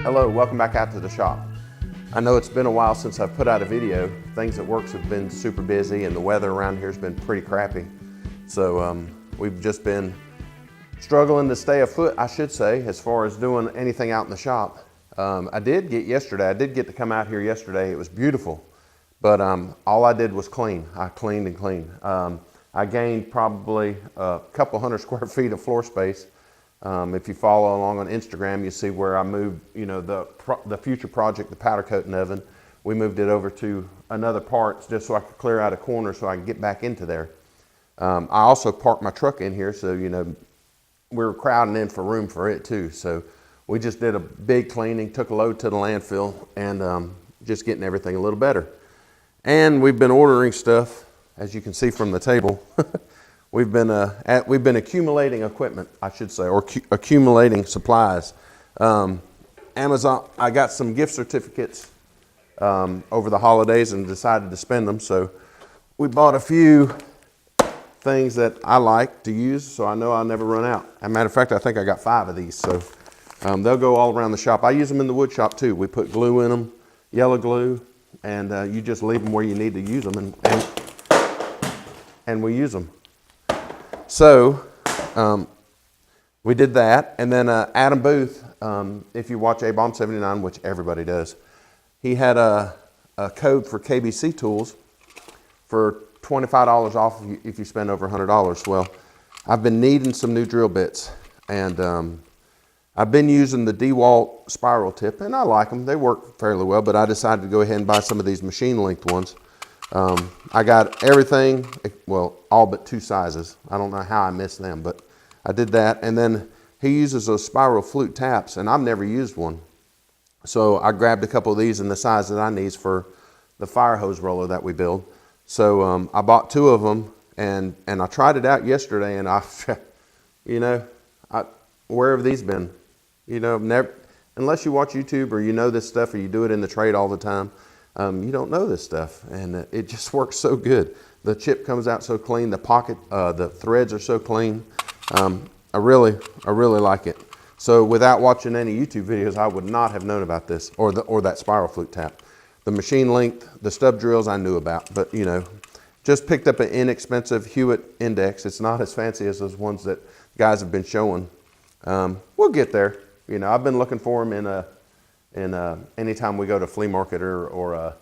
Hello, welcome back out to the shop. I know it's been a while since I've put out a video. Things at work have been super busy and the weather around here has been pretty crappy. So we've just been struggling to stay afoot, I should say, as far as doing anything out in the shop. I did get to come out here yesterday. It was beautiful, but all I did was clean. I cleaned and cleaned. I gained probably a couple hundred square feet of floor space. If you follow along on Instagram, you see where I moved, the future project, the powder coating oven. We moved it over to another part just so I could clear out a corner so I could get back into there. I also parked my truck in here, so we were crowding in for room for it too. So we just did a big cleaning, took a load to the landfill, and just getting everything a little better. And we've been ordering stuff, as you can see from the table. We've been accumulating equipment, I should say, or accumulating supplies. Amazon, I got some gift certificates over the holidays and decided to spend them. So we bought a few things that I like to use, so I know I'll never run out. As a matter of fact, I think I got 5 of these. So they'll go all around the shop. I use them in the wood shop too. We put glue in them, yellow glue, and you just leave them where you need to use them, and we use them. So we did that, and then Adam Booth, if you watch h&hman, which everybody does, he had a code for KBC tools for $25 off if you spend over $100. Well, I've been needing some new drill bits, and I've been using the DeWalt spiral tip, and I like them. They work fairly well, but I decided to go ahead and buy some of these machine length ones. I got everything, well, all but 2 sizes. I don't know how I missed them, but I did that. And then he uses those spiral flute taps, and I've never used one. So I grabbed a couple of these in the size that I need for the fire hose roller that we build. So I bought 2 of them, and I tried it out yesterday, and where have these been? Never, unless you watch YouTube or you know this stuff or you do it in the trade all the time. You don't know this stuff, and it just works so good. The chip comes out so clean, the pocket, the threads are so clean. I really like it. So without watching any YouTube videos, I would not have known about this or that spiral flute tap. The machine length, the stub drills I knew about, but just picked up an inexpensive Hewitt index. It's not as fancy as those ones that guys have been showing. We'll get there. I've been looking for them anytime we go to flea market or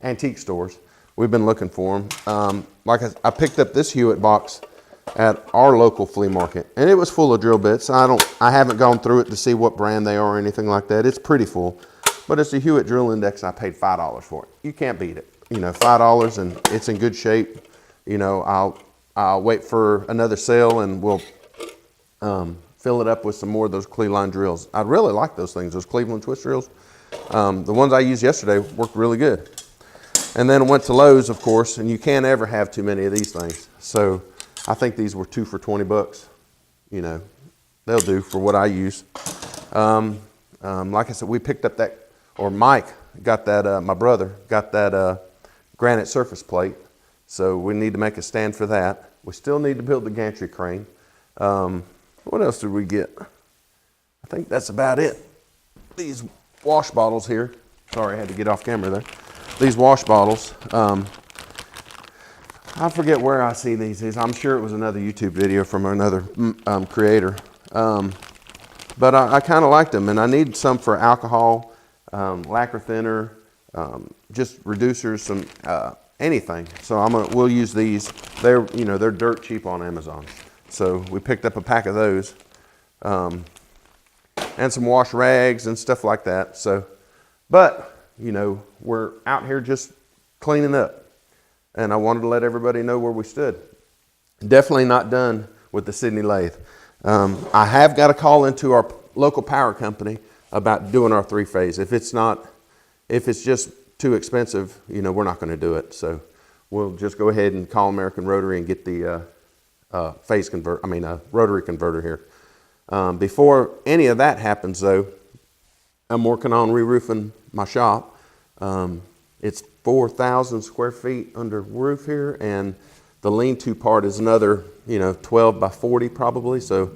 antique stores, we've been looking for them. Like I picked up this Hewitt box at our local flea market, and it was full of drill bits. I haven't gone through it to see what brand they are or anything like that. It's pretty full, but it's a Hewitt drill index. And I paid $5 for it. You can't beat it. $5, and it's in good shape. I'll wait for another sale, and we'll fill it up with some more of those Cleveland drills. I really like those things, those Cleveland twist drills. The ones I used yesterday worked really good. And then I went to Lowe's, of course, and you can't ever have too many of these things. So I think these were 2 for $20. They'll do for what I use. Like I said, we picked up that, or Mike got that, my brother got that granite surface plate. So we need to make a stand for that. We still need to build the gantry crane. What else did we get? I think that's about it. These wash bottles here. Sorry, I had to get off camera there. These wash bottles. I forget where I see these. I'm sure it was another YouTube video from another creator. But I kind of liked them, and I need some for alcohol, lacquer thinner, just reducers, some anything. So we'll use these. They're dirt cheap on Amazon. So we picked up a pack of those, and some wash rags and stuff like that. So, but we're out here just cleaning up, and I wanted to let everybody know where we stood. Definitely not done with the Sydney lathe. I have got a call into our local power company about doing our 3-phase. If it's just too expensive, we're not going to do it. So we'll just go ahead and call American Rotary and get the rotary converter here. Before any of that happens, though, I'm working on re-roofing my shop. It's 4,000 square feet under roof here, and the lean-to part is another 12 by 40 probably. So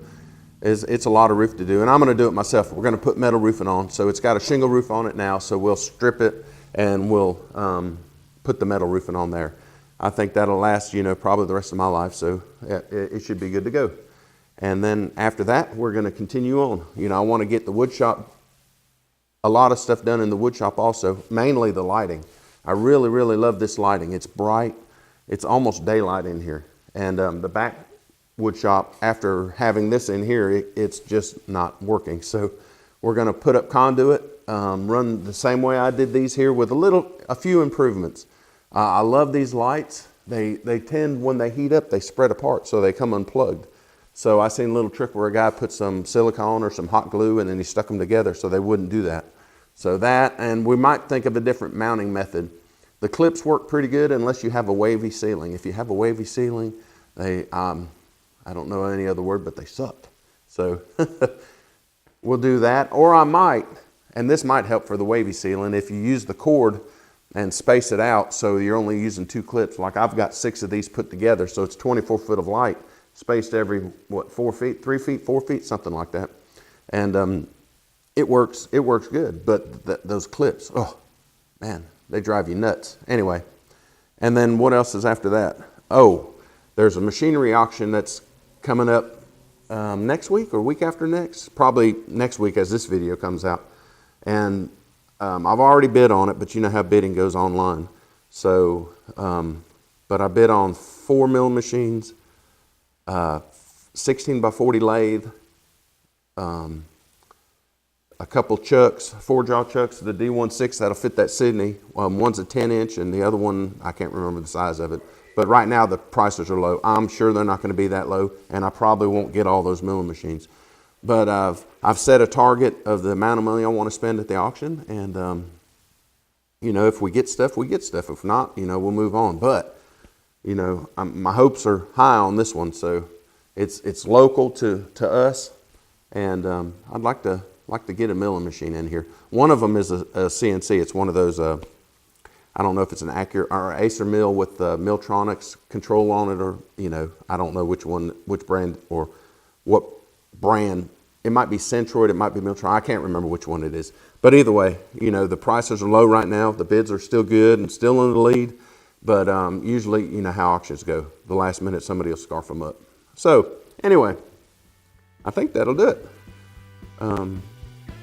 it's a lot of roof to do, and I'm going to do it myself. We're going to put metal roofing on, so it's got a shingle roof on it now, so we'll strip it and we'll put the metal roofing on there. I think that'll last, you know, probably the rest of my life, so it should be good to go. And then after that, we're going to continue on. You know, I want to get the wood shop, a lot of stuff done in the wood shop also, mainly the lighting. I really, really love this lighting. It's bright. It's almost daylight in here. And the back wood shop, after having this in here, it's just not working. So we're going to put up conduit, run the same way I did these here with a few improvements. I love these lights. They tend, when they heat up, they spread apart, so they come unplugged. So I seen a little trick where a guy put some silicone or some hot glue and then he stuck them together so they wouldn't do that. So that, and we might think of a different mounting method. The clips work pretty good unless you have a wavy ceiling. If you have a wavy ceiling, they, I don't know any other word, but they suck. So we'll do that. Or I might, and this might help for the wavy ceiling, if you use the cord and space it out so you're only using 2 clips. Like I've got 6 of these put together, so it's 24 foot of light spaced every, what, 4 feet, 3 feet, 4 feet, something like that. And it works good, but those clips, oh man, they drive you nuts. Anyway, and then what else is after that? Oh, there's a machinery auction that's coming up next week or week after next, probably next week as this video comes out. And I've already bid on it, but you know how bidding goes online. So, but I bid on 4 mill machines, 16 by 40 lathe, a couple chucks, 4-jaw chucks, the D16 that'll fit that Sydney. One's a 10-inch and the other one, I can't remember the size of it. But right now the prices are low. I'm sure they're not going to be that low, and I probably won't get all those milling machines. But I've set a target of the amount of money I want to spend at the auction, and you know, if we get stuff, we get stuff. If not, you know, we'll move on. But you know, my hopes are high on this one, so it's local to us, and I'd like to get a milling machine in here. One of them is a CNC. It's one of those. I don't know if it's an Accurate or Acer mill with Milltronics control on it, or you know, I don't know which brand or what brand. It might be Centroid, it might be Milltronics. I can't remember which one it is. But either way, you know, the prices are low right now. The bids are still good and still in the lead. But usually, you know how auctions go. The last minute, somebody will scarf them up. So anyway, I think that'll do it.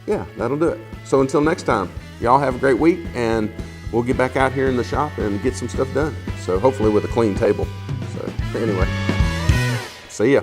Yeah, that'll do it. So until next time, y'all have a great week, and we'll get back out here in the shop and get some stuff done. So hopefully with a clean table. So anyway, see ya.